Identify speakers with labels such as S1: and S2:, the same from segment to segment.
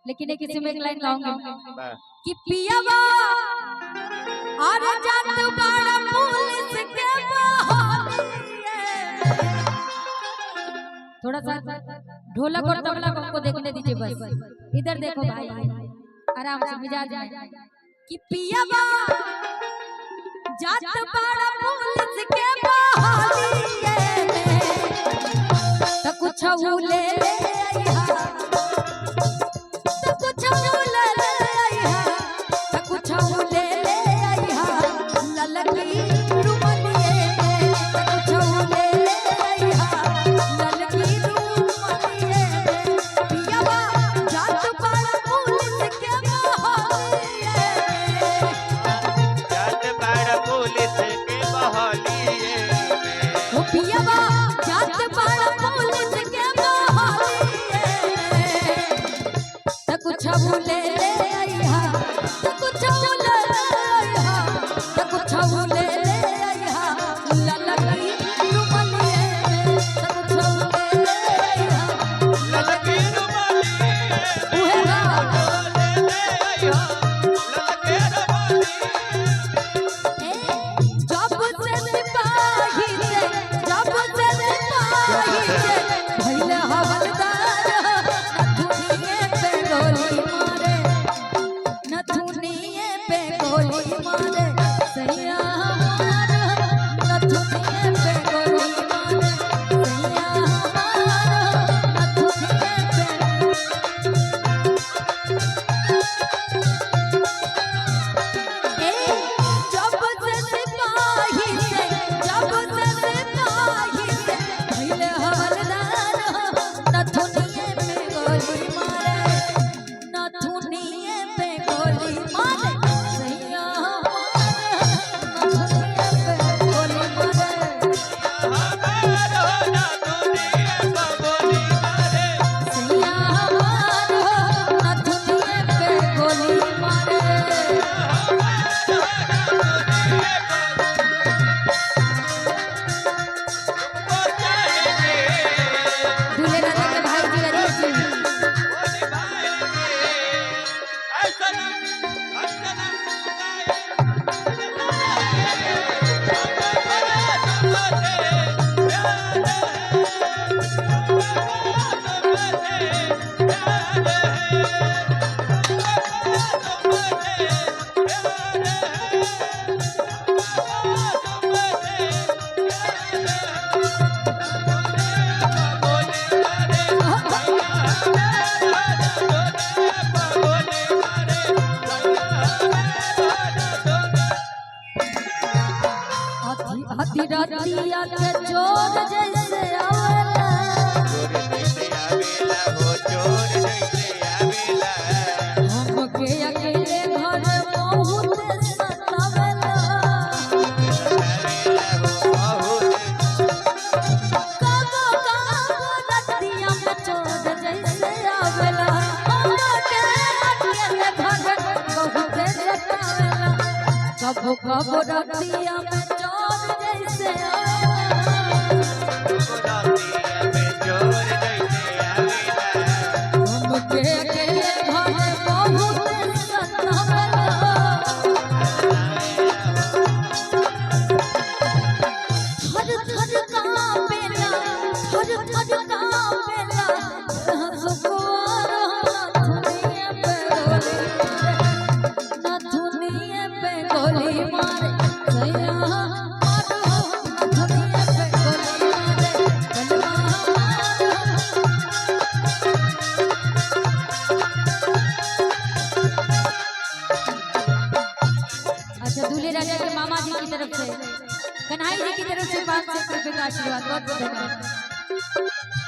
S1: लेकिन एक किसी में एक लाइन गाऊंगी कि पियावा अरे जात बड़ा पुलिस के बहालिए। थोड़ा सा ढोलक और तबला को हमको देखने दीजिए बस। इधर देखो भाई, आराम से मिजाज में कि पियावा जात बड़ा पुलिस के बहालिए तो कुछ ले रतिया के चोर जैसे आवेला हो चोर जैसे आवेला हमके अकेले घर बहुत सतावेला कागो रतिया के चोर जैसे आवेला हमके अकेले घर बहुत सतावेला कबो रतिया में कन्हैया जी की तरफ से 500 रुपए का आशीर्वाद बहुत धन्यवाद।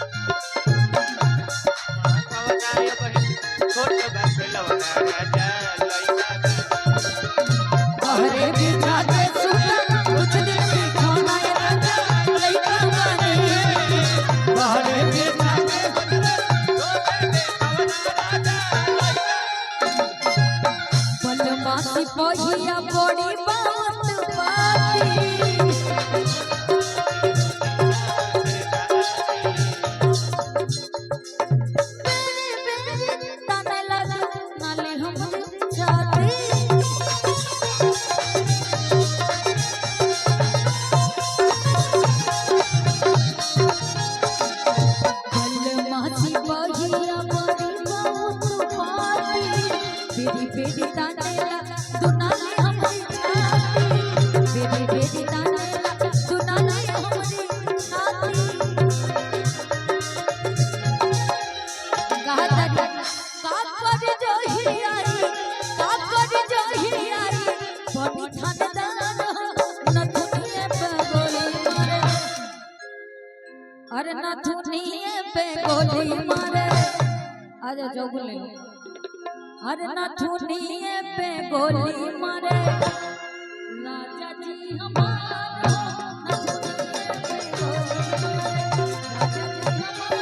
S1: नथुनिए पे गोली मारे। अरे जो बोले अरे नथुनिए पे गोली मारे राजा जी हमारा नथुनिए पे गोली मारे राजा जी हमारा।